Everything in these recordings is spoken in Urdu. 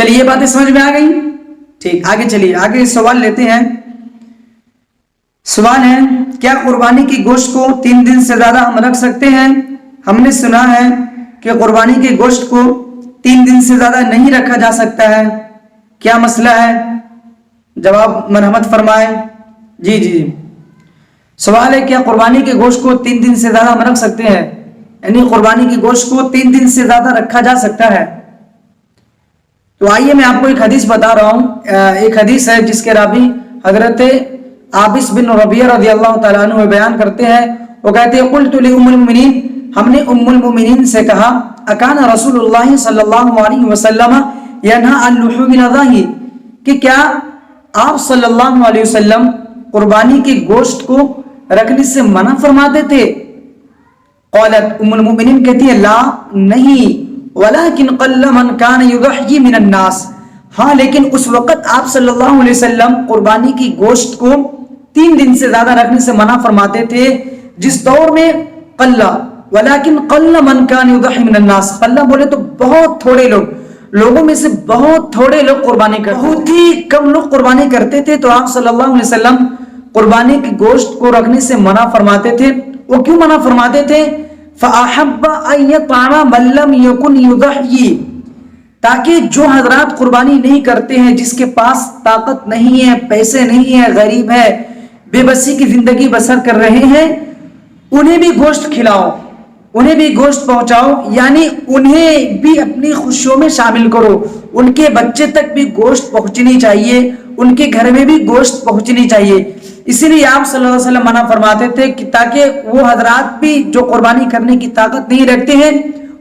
چلیے یہ باتیں سمجھ میں آ گئی؟ ٹھیک، آگے چلیے، آگے سوال لیتے ہیں۔ سوال ہے کیا قربانی کی گوشت کو 3 دن سے زیادہ ہم رکھ سکتے ہیں؟ ہم نے سنا ہے کہ قربانی کے گوشت کو 3 دن سے زیادہ نہیں رکھا جا سکتا ہے، کیا مسئلہ ہے؟ جواب مرحمت فرمائے۔ جی سوال ہے کیا قربانی کے گوشت کو 3 دن سے زیادہ ہم رکھ سکتے ہیں، یعنی قربانی کے گوشت کو 3 دن سے زیادہ رکھا جا سکتا ہے؟ تو آئیے میں آپ کو ایک حدیث بتا رہا ہوں۔ ایک حدیث ہے جس کے راوی حضرت عابس بن ربیعہ رضی اللہ تعالیٰ عنہ بیان کرتے ہیں، وہ کہتے ہیں قلت لأم المؤمنین، ہم نے ام المؤمنین سے کہا اکان رسول اللہ صلی اللہ علیہ وسلم ینہی عن لحوم الاضاحی، کہ کیا آپ صلی اللہ علیہ وسلم قربانی کے گوشت کو رکھنے سے منع فرماتے تھے؟ قالت، ام المؤمنین کہتی ہے لا نہیں، ولكن قل من كان يضحي من الناس، ہاں لیکن اس وقت آپ صلی اللہ علیہ وسلم قربانی کی گوشت کو 3 دن سے زیادہ رکھنے سے منع فرماتے تھے، جس دور میں قل، ولكن قل من كان يضحي من الناس، قل بولے تو بہت تھوڑے لوگوں میں سے بہت تھوڑے لوگ قربانی کرتے، بہت ہی کم لوگ قربانی کرتے تھے، تو آپ صلی اللہ علیہ وسلم قربانی کی گوشت کو رکھنے سے منع فرماتے تھے۔ وہ کیوں منع فرماتے تھے؟ فَأَحَبَّ أَن يَطْعَمَ مَن لَّمْ يَكُنْ يُضَحِّي، تاکہ جو حضرات قربانی نہیں کرتے ہیں، جس کے پاس طاقت نہیں ہے، پیسے نہیں ہیں، غریب ہے، بے بسی کی زندگی بسر کر رہے ہیں، انہیں بھی گوشت کھلاؤ، انہیں بھی گوشت پہنچاؤ، یعنی انہیں بھی اپنی خوشیوں میں شامل کرو، ان کے بچے تک بھی گوشت پہنچنی چاہیے، ان کے گھر میں بھی گوشت پہنچنی چاہیے۔ اسی لیے آپ صلی اللہ علیہ وسلم منع فرماتے تھے کہ تاکہ وہ حضرات بھی جو قربانی کرنے کی طاقت نہیں رکھتے ہیں،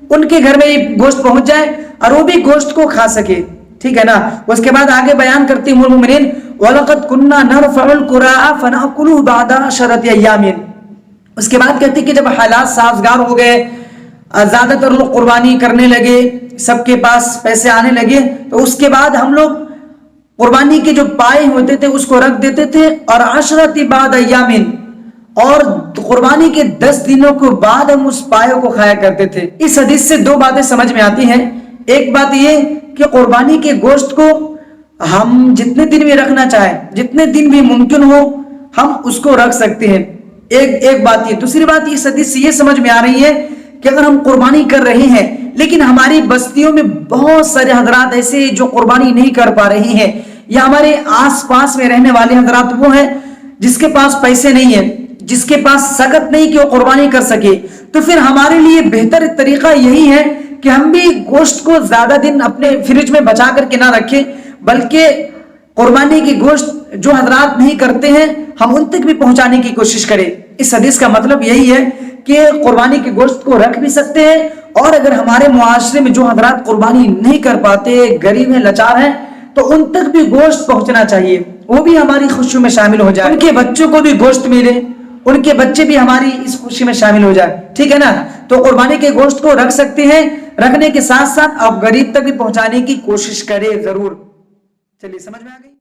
ان کے گھر میں گوشت پہنچ جائے اور وہ بھی گوشت کو کھا سکے، ٹھیک ہے نا۔ اس کے بعد آگے بیان کرتی ام المؤمنین وَلَقَدْ كُنَّا نَرْفَعُ الْقُرَاءَ فَنَأْكُلُهُ بَعْدَ 10 أَيَّامٍ، اس کے بعد کہتی کہ جب حالات سازگار ہو گئے، زیادہ تر لوگ قربانی کرنے لگے، سب کے پاس پیسے آنے لگے، تو اس کے بعد ہم لوگ قربانی کے جو پائے ہوتے تھے اس کو رکھ دیتے تھے، اور 10 بعد ایام، اور قربانی کے 10 دنوں کے بعد ہم اس پائے کو کھایا کرتے تھے۔ اس حدیث سے 2 باتیں سمجھ میں آتی ہیں۔ ایک بات یہ کہ قربانی کے گوشت کو ہم جتنے دن بھی رکھنا چاہیں، جتنے دن بھی ممکن ہو، ہم اس کو رکھ سکتے ہیں، ایک بات یہ۔ دوسری بات اس حدیث سے یہ سمجھ میں آ رہی ہے کہ اگر ہم قربانی کر رہے ہیں لیکن ہماری بستیوں میں بہت سارے حضرات ایسے جو قربانی نہیں کر پا رہے ہیں، یا ہمارے آس پاس میں رہنے والے حضرات وہ ہیں جس کے پاس پیسے نہیں ہیں، جس کے پاس سکت نہیں کہ وہ قربانی کر سکے، تو پھر ہمارے لیے بہتر طریقہ یہی ہے کہ ہم بھی گوشت کو زیادہ دن اپنے فریج میں بچا کر کے نہ رکھیں، بلکہ قربانی کی گوشت جو حضرات نہیں کرتے ہیں ہم ان تک بھی پہنچانے کی کوشش کریں۔ اس حدیث کا مطلب یہی ہے کہ قربانی کے گوشت کو رکھ بھی سکتے ہیں، اور اگر ہمارے معاشرے میں جو حضرات قربانی نہیں کر پاتے، غریب ہیں، لاچار ہیں، تو ان تک بھی گوشت پہنچنا چاہیے، وہ بھی ہماری خوشیوں میں شامل ہو جائے، ان کے بچوں کو بھی گوشت ملے، ان کے بچے بھی ہماری اس خوشی میں شامل ہو جائے، ٹھیک ہے نا۔ تو قربانی کے گوشت کو رکھ سکتے ہیں، رکھنے کے ساتھ ساتھ آپ غریب تک بھی پہنچانے کی کوشش کریں ضرور۔ چلیے سمجھ میں آ گئی؟